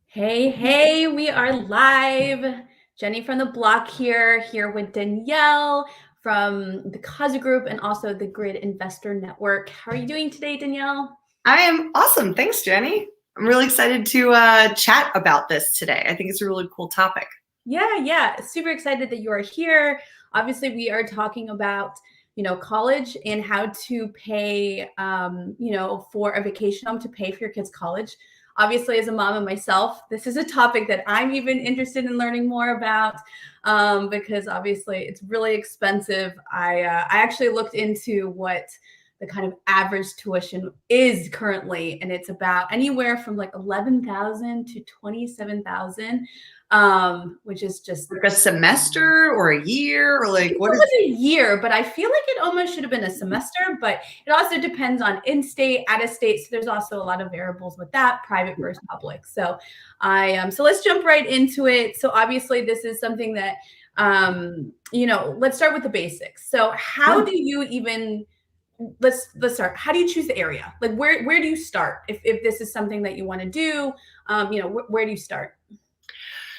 Hey, we are live. Jenny from the block here with Danielle from the CAZA Group and also the Grid Investor Network. How are you doing today, Danielle? I am awesome. Thanks, Jenny. I'm really excited to chat about this today. I think it's a really cool topic. Yeah. Super excited that you are here. Obviously, we are talking about college and how to pay for a vacation home to pay for your kids' college. Obviously, as a mom and myself, this is a topic that I'm even interested in learning more about because obviously it's really expensive. I actually looked into what the kind of average tuition is currently, and it's about anywhere from like 11,000 to 27,000, which is just like a semester or a year, or like what is a year, but I feel like it almost should have been a semester, but it also depends on in-state, out-of-state. So there's also a lot of variables with that, private versus public. So so let's jump right into it. So obviously this is something that, let's start with the basics. So how do you even, let's start. How do you choose the area? Like where do you start? If this is something that you want to do, where do you start?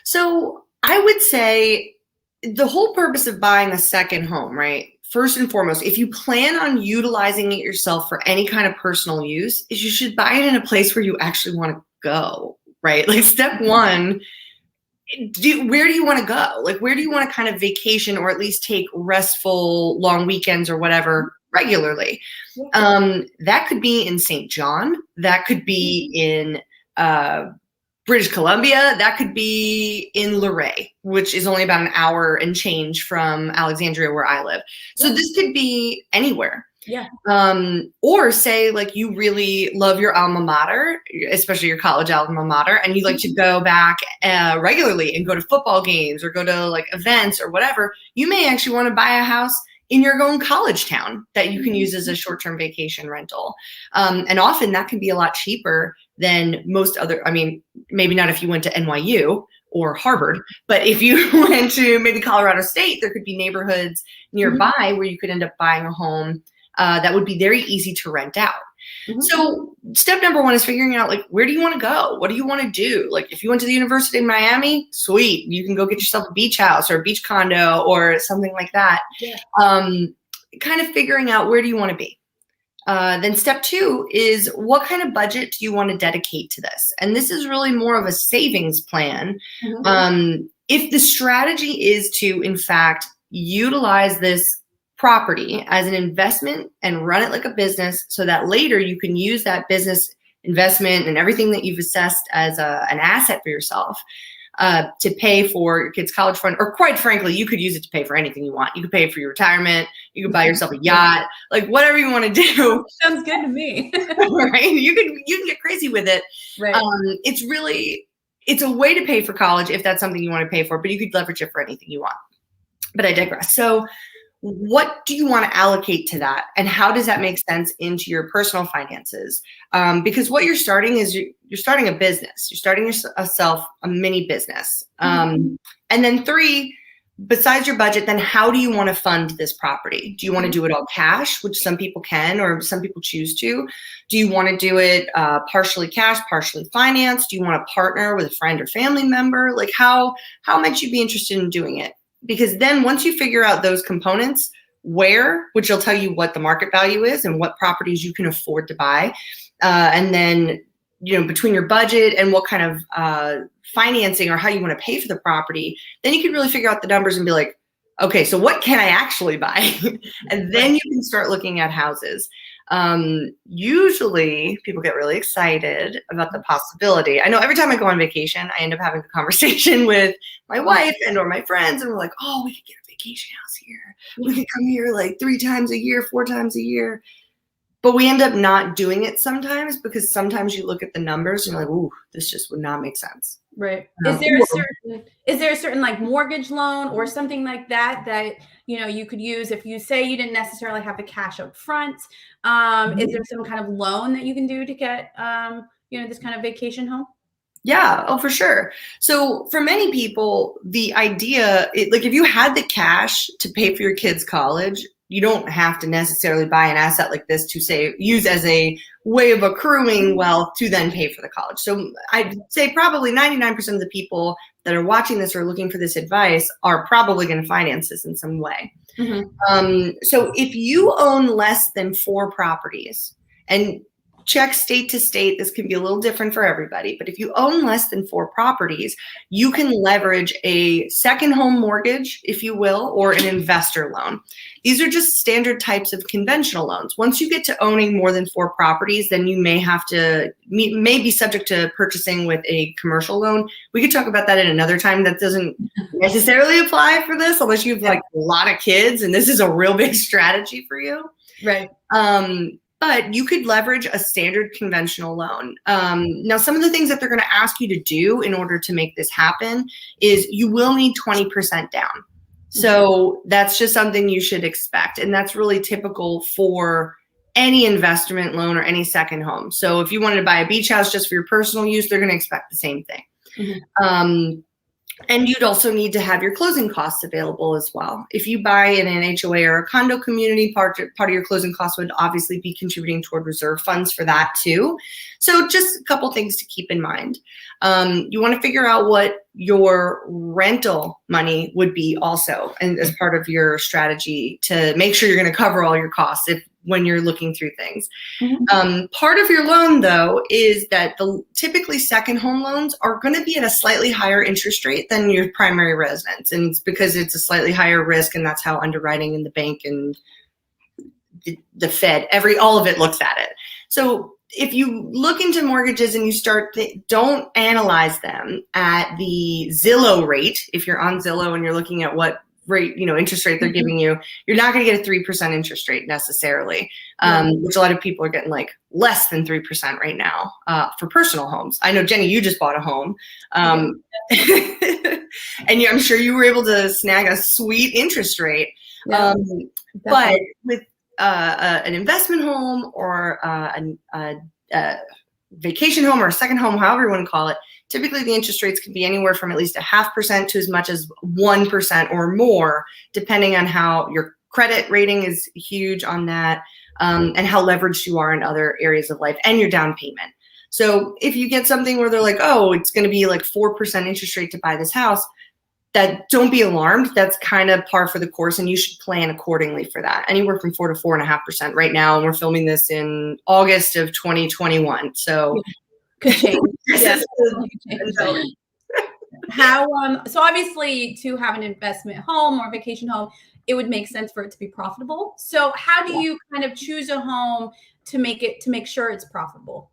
So I would say the whole purpose of buying a second home, right? First and foremost, if you plan on utilizing it yourself for any kind of personal use, is you should buy it in a place where you actually want to go, right? Like step one, where do you want to go? Like where do you want to kind of vacation or at least take restful long weekends or whatever regularly? That could be in St. John. That could be in British Columbia. That could be in Luray, which is only about an hour and change from Alexandria, where I live. So this could be anywhere. Yeah. Or say like you really love your alma mater, especially your college alma mater, and you like to go back regularly and go to football games or go to like events or whatever. You may actually want to buy a house in your own college town that you can use as a short-term vacation rental. And often that can be a lot cheaper than most other, I mean, maybe not if you went to NYU or Harvard, but if you went to maybe Colorado State, there could be neighborhoods nearby where you could end up buying a home that would be very easy to rent out. So step number one is figuring out like, where do you want to go? What do you want to do? Like if you went to the University of Miami, sweet. You can go get yourself a beach house or a beach condo or something like that. Yeah. Kind of figuring out where do you want to be. Then step two is what kind of budget do you want to dedicate to this? And this is really more of a savings plan. If the strategy is to, in fact, utilize this property as an investment and run it like a business so that later you can use that business investment and everything that you've assessed as an asset for yourself to pay for your kids' college fund, or quite frankly, you could use it to pay for anything you want. You could pay for your retirement. You could buy yourself a yacht, like whatever you want to do. Sounds good to me. Right? You can get crazy with it. Right. It's a way to pay for college if that's something you want to pay for, but you could leverage it for anything you want. But I digress. So what do you want to allocate to that? And how does that make sense into your personal finances? Because what you're starting is you're starting a business. You're starting yourself a mini business. And then three, besides your budget, then how do you want to fund this property? Do you want to do it all cash, which some people can, or some people choose to? Do you want to do it partially cash, partially financed? Do you want to partner with a friend or family member? Like how might you be interested in doing it? Because then once you figure out those components, which will tell you what the market value is and what properties you can afford to buy, and then, between your budget and what kind of financing or how you want to pay for the property, then you can really figure out the numbers and be like, okay, so what can I actually buy? And then you can start looking at houses. Usually people get really excited about the possibility. I know every time I go on vacation, I end up having a conversation with my wife or my friends, and we're like, oh, we could get a vacation house here. We could come here like 3 times a year, 4 times a year. But we end up not doing it sometimes because sometimes you look at the numbers and you're like, ooh, this just would not make sense. Right. Is there a certain like mortgage loan or something like that you could use if you say you didn't necessarily have the cash up front? Is there some kind of loan that you can do to get this kind of vacation home? Yeah, oh, for sure. So for many people, the idea, like if you had the cash to pay for your kids' college, you don't have to necessarily buy an asset like this to use as a way of accruing wealth to then pay for the college. So I'd say probably 99% of the people that are watching this or looking for this advice are probably going to finance this in some way. So if you own less than 4 properties, and check state to state, this can be a little different for everybody, but if you own less than 4 properties, you can leverage a second home mortgage, if you will, or an investor loan. These are just standard types of conventional loans. Once you get to owning more than 4 properties, then you may be subject to purchasing with a commercial loan. We could talk about that at another time. That doesn't necessarily apply for this unless you have like a lot of kids and this is a real big strategy for you. Right. But you could leverage a standard conventional loan. Now, some of the things that they're going to ask you to do in order to make this happen is you will need 20% down. So that's just something you should expect. And that's really typical for any investment loan or any second home. So if you wanted to buy a beach house just for your personal use, they're going to expect the same thing. And you'd also need to have your closing costs available as well. If you buy in an HOA or a condo community, part of your closing costs would obviously be contributing toward reserve funds for that too. So just a couple things to keep in mind. You want to figure out what your rental money would be also, and as part of your strategy to make sure you're going to cover all your costs when you're looking through things. Part of your loan, though, is that typically second home loans are going to be at a slightly higher interest rate than your primary residence. And it's because it's a slightly higher risk, and that's how underwriting in the bank and the Fed, all of it looks at it. So if you look into mortgages and you don't analyze them at the Zillow rate. If you're on Zillow and you're looking at what rate, interest rate they're giving you, you're not going to get a 3% interest rate necessarily, which a lot of people are getting like less than 3% right now for personal homes. I know, Jenny, you just bought a home. And I'm sure you were able to snag a sweet interest rate. But with an investment home or a vacation home or a second home, however you want to call it, typically the interest rates can be anywhere from at least 0.5% to as much as 1% or more, depending on how your credit rating is huge on that, and how leveraged you are in other areas of life and your down payment. So if you get something where they're like, oh, it's going to be like 4% interest rate to buy this house, don't be alarmed. That's kind of par for the course, and you should plan accordingly for that. Anywhere from 4 to 4.5% right now, and we're filming this in August of 2021. So could change. Yes. So obviously, to have an investment home or vacation home, it would make sense for it to be profitable. So how do you kind of choose a home to make sure it's profitable?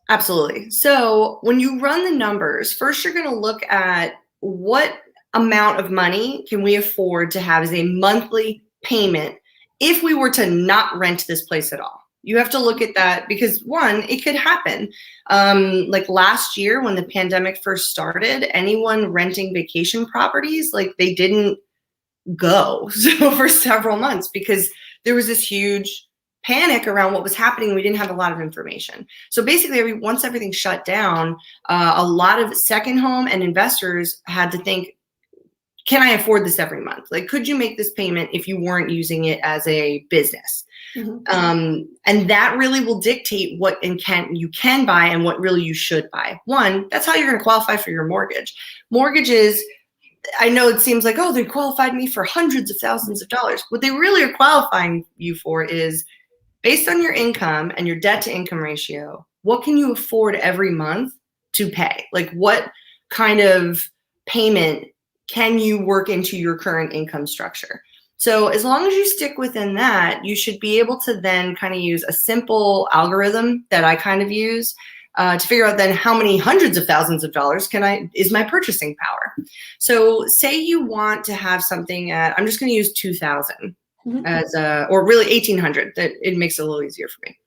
Absolutely. So when you run the numbers, first you're going to look at what amount of money can we afford to have as a monthly payment if we were to not rent this place at all. You have to look at that because, one, it could happen. Like last year when the pandemic first started, anyone renting vacation properties, like they didn't go for several months because there was this huge panic around what was happening. We didn't have a lot of information. So basically, once everything shut down, a lot of second home and investors had to think, can I afford this every month? Like, could you make this payment if you weren't using it as a business? And that really will dictate what you can buy and what really you should buy. One, that's how you're going to qualify for your mortgage. Mortgages, I know it seems like, oh, they qualified me for hundreds of thousands of dollars. What they really are qualifying you for is based on your income and your debt to income ratio, what can you afford every month to pay? Like, what kind of payment can you work into your current income structure? So as long as you stick within that, you should be able to then kind of use a simple algorithm that I kind of use to figure out then how many hundreds of thousands of dollars is my purchasing power. So say you want to have something at, I'm just going to use 2,000 as or really 1,800. That it makes it a little easier for me.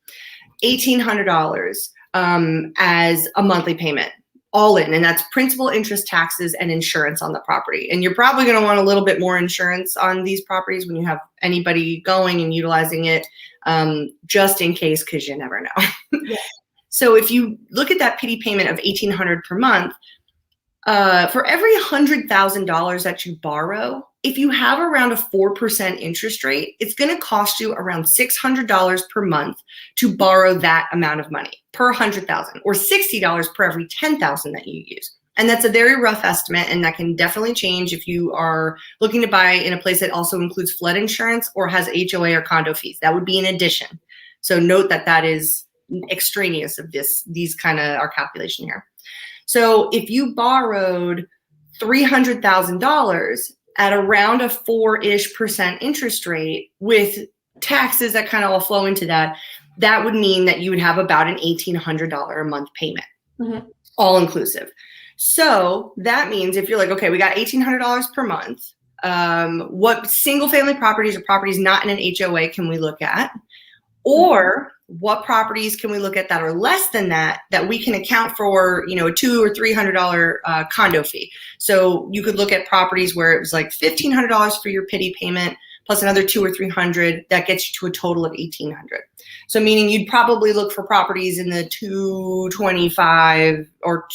$1,800 as a monthly payment, all in, and that's principal, interest, taxes, and insurance on the property. And you're probably going to want a little bit more insurance on these properties when you have anybody going and utilizing it, just in case, because you never know. So if you look at that PD payment of $1,800 per month, For every $100,000 that you borrow, if you have around a 4% interest rate, it's going to cost you around $600 per month to borrow that amount of money per 100,000, or $60 per every 10,000 that you use. And that's a very rough estimate, and that can definitely change if you are looking to buy in a place that also includes flood insurance or has HOA or condo fees. That would be in addition. So note that that is extraneous of these kind of our calculation here. So if you borrowed $300,000 at around a 4-ish% interest rate with taxes that kind of all flow into that, that would mean that you would have about an $1,800 a month payment, all inclusive. So that means if you're like, okay, we got $1,800 per month, what single family properties or properties not in an HOA can we look at? Or what properties can we look at that are less than that we can account for, you know, a $200 or $300 condo fee. So you could look at properties where it was like $1,500 for your pity payment plus another $200 or $300, that gets you to a total of $1,800. So meaning you'd probably look for properties in the $225 or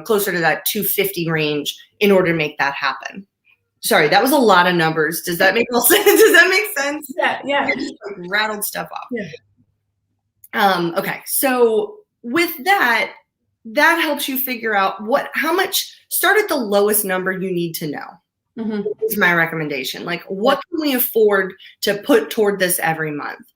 closer to that $250 range in order to make that happen. Sorry, that was a lot of numbers. Does that make sense? Does that make sense? Yeah. I just rattled stuff off. Yeah. Okay, so with that helps you figure out how much. Start at the lowest number you need to know. Is my recommendation. Like, what can we afford to put toward this every month?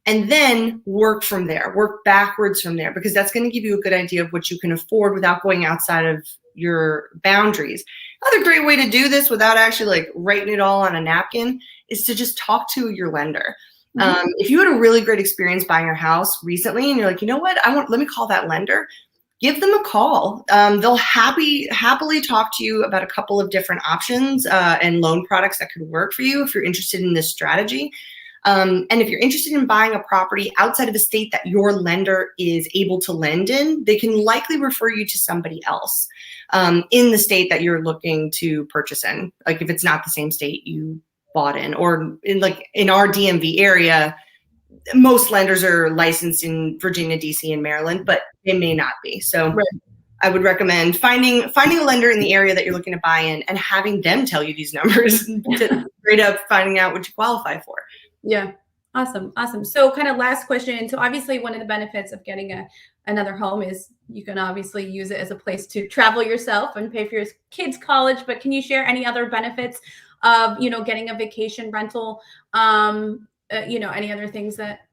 And then work from there, work backwards from there, because that's going to give you a good idea of what you can afford without going outside of your boundaries. Another great way to do this without actually like writing it all on a napkin is to just talk to your lender. If you had a really great experience buying your house recently and you're like, you know what, let me call that lender. Give them a call. They'll happily talk to you about a couple of different options and loan products that could work for you if you're interested in this strategy. And if you're interested in buying a property outside of a state that your lender is able to lend in, they can likely refer you to somebody else in the state that you're looking to purchase in. Like if it's not the same state you bought in, or in our DMV area, most lenders are licensed in Virginia, DC, and Maryland, but they may not be. So I would recommend finding a lender in the area that you're looking to buy in and having them tell you these numbers to straight up finding out what you qualify for. Yeah. Awesome. So kind of last question. So obviously one of the benefits of getting another home is you can obviously use it as a place to travel yourself and pay for your kids' college, but can you share any other benefits of, getting a vacation rental? Any other things that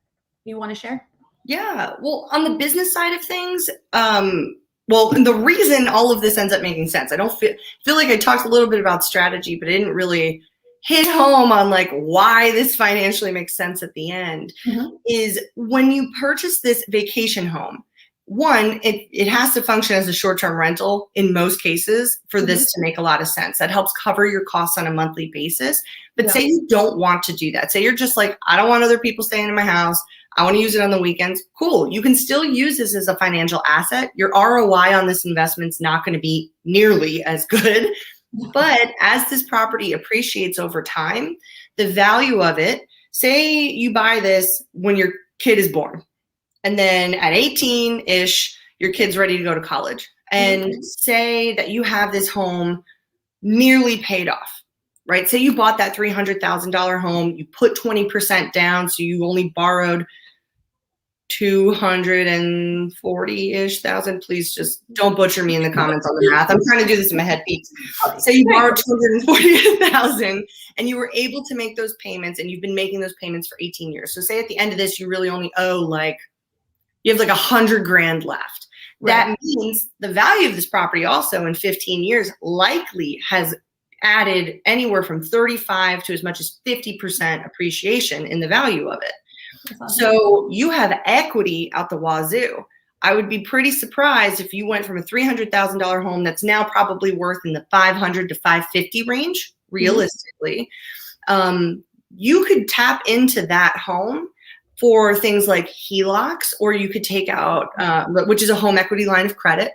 you want to share? Yeah. Well, on the business side of things, the reason all of this ends up making sense, I don't feel like I talked a little bit about strategy, but I didn't really hit home on like why this financially makes sense at the end, is when you purchase this vacation home, one, it has to function as a short-term rental in most cases for this to make a lot of sense. That helps cover your costs on a monthly basis. But say you don't want to do that. Say you're just like, I don't want other people staying in my house. I want to use it on the weekends. Cool. You can still use this as a financial asset. Your ROI on this investment's not going to be nearly as good. But as this property appreciates over time, the value of it, say you buy this when your kid is born, and then at 18-ish, your kid's ready to go to college. And say that you have this home nearly paid off, right? Say you bought that $300,000 home, you put 20% down, so you only borrowed 240-ish thousand. Please just don't butcher me in the comments on the math. I'm trying to do this in my head, Pete. Say you borrowed 240,000 and you were able to make those payments, and you've been making those payments for 18 years. So say at the end of this, you really only owe you have like $100,000 left. That means the value of this property also in 15 years likely has added anywhere from 35 to as much as 50% appreciation in the value of it. Awesome. So you have equity out the wazoo. I would be pretty surprised if you went from a $300,000 home that's now probably worth in the 500 to 550 range, realistically. You could tap into that home for things like HELOCs, or you could take out, which is a home equity line of credit.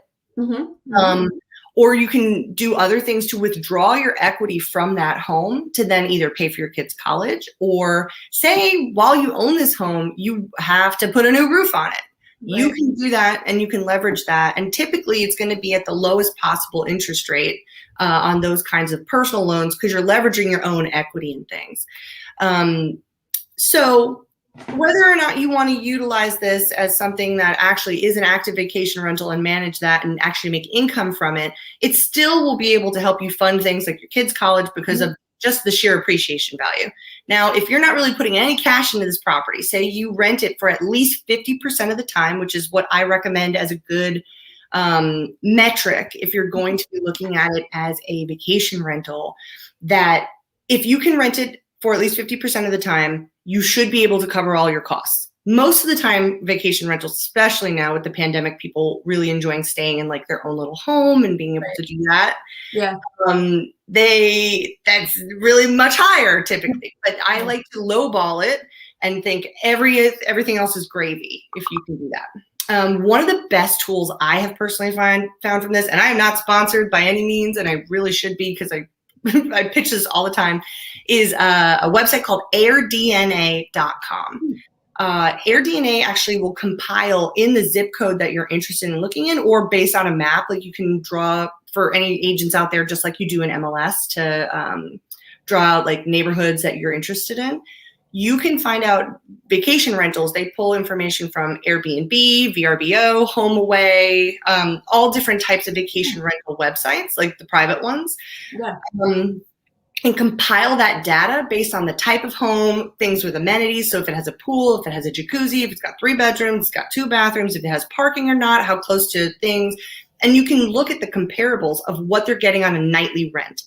Or you can do other things to withdraw your equity from that home to then either pay for your kids' college, or say while you own this home, you have to put a new roof on it. You can do that and you can leverage that. And typically it's going to be at the lowest possible interest rate on those kinds of personal loans because you're leveraging your own equity and things. So whether or not you want to utilize this as something that actually is an active vacation rental and manage that and actually make income from it, it still will be able to help you fund things like your kids' college because of just the sheer appreciation value. Now, if you're not really putting any cash into this property, say you rent it for at least 50% of the time, which is what I recommend as a good metric if you're going to be looking at it as a vacation rental, that if you can rent it for at least 50% of the time, you should be able to cover all your costs. Most of the time, vacation rentals, especially now with the pandemic, people really enjoying staying in like their own little home and being able to do that. Yeah. That's really much higher typically, but I like to lowball it and think everything else is gravy if you can do that. One of the best tools I have personally found from this, and I am not sponsored by any means, and I really should be because I pitch this all the time, is a website called airdna.com. AirDNA actually will compile in the zip code that you're interested in looking in, or based on a map, like you can draw for any agents out there, just like you do in MLS, to draw out like neighborhoods that you're interested in. You can find out vacation rentals. They pull information from Airbnb, VRBO, HomeAway, all different types of vacation rental websites, like the private ones. Yeah. And compile that data based on the type of home, things with amenities. So if it has a pool, if it has a jacuzzi, if it's got 3 bedrooms, it's got 2 bathrooms, if it has parking or not, how close to things. And you can look at the comparables of what they're getting on a nightly rent.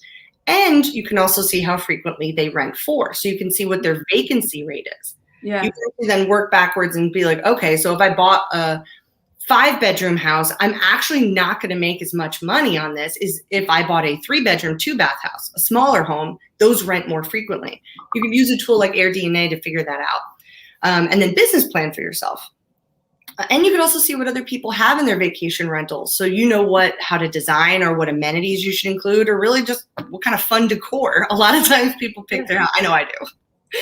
And you can also see how frequently they rent for. So you can see what their vacancy rate is. Yeah. You can then work backwards and be like, okay, so if I bought a 5-bedroom house, I'm actually not going to make as much money on this as if I bought a 3-bedroom, 2-bath house, a smaller home. Those rent more frequently. You can use a tool like AirDNA to figure that out. And then business plan for yourself. And you can also see what other people have in their vacation rentals. So you know how to design or what amenities you should include, or really just what kind of fun decor. A lot of times people pick their house. I know I do.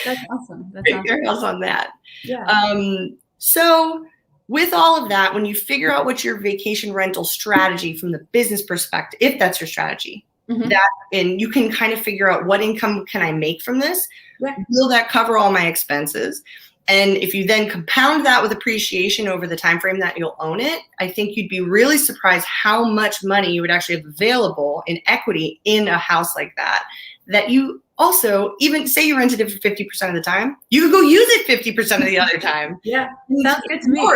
That's awesome. Pick their house on that. Yeah. So with all of that, when you figure out what's your vacation rental strategy from the business perspective, if that's your strategy, and you can kind of figure out what income can I make from this? Yeah. Will that cover all my expenses? And if you then compound that with appreciation over the time frame that you'll own it, I think you'd be really surprised how much money you would actually have available in equity in a house like that. That you also, even say you rented it for 50% of the time, you could go use it 50% of the other time. Yeah, sounds good to me.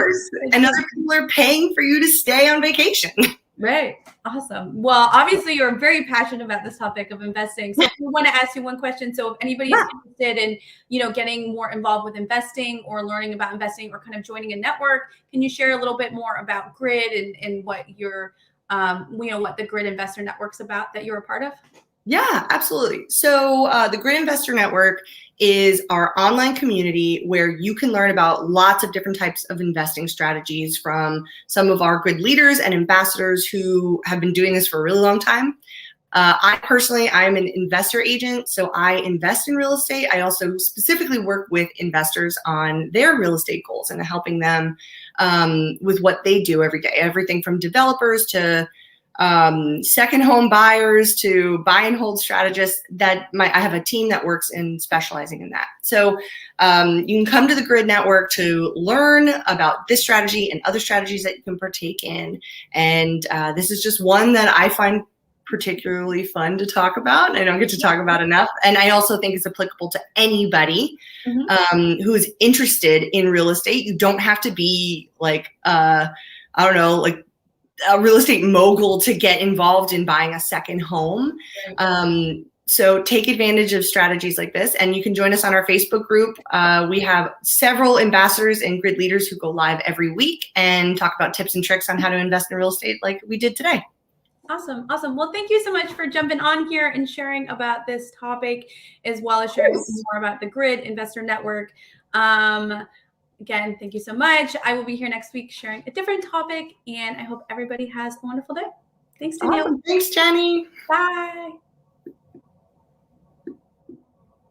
And other people are paying for you to stay on vacation. Right. Awesome. Well, obviously you're very passionate about this topic of investing. So we want to ask you one question. So if anybody is interested in, getting more involved with investing or learning about investing or kind of joining a network, can you share a little bit more about Grid and what your, what the Grid Investor Network's about that you're a part of? Yeah, absolutely. So the Grid Investor Network is our online community where you can learn about lots of different types of investing strategies from some of our Grid leaders and ambassadors who have been doing this for a really long time. I'm an investor agent, so I invest in real estate. I also specifically work with investors on their real estate goals and helping them with what they do every day, everything from developers to second home buyers to buy and hold strategists. I have a team that works in specializing in that. So you can come to the Grid Network to learn about this strategy and other strategies that you can partake in. And this is just one that I find particularly fun to talk about. I don't get to talk about enough. And I also think it's applicable to anybody who is interested in real estate. You don't have to be like, a real estate mogul to get involved in buying a second home. So take advantage of strategies like this, and you can join us on our Facebook group. We have several ambassadors and Grid leaders who go live every week and talk about tips and tricks on how to invest in real estate like we did today. Awesome. Well, thank you so much for jumping on here and sharing about this topic, as well as sharing more about the Grid Investor Network. Again, thank you so much. I will be here next week sharing a different topic, and I hope everybody has a wonderful day. Thanks, Danielle. Awesome. Thanks, Jenny. Bye.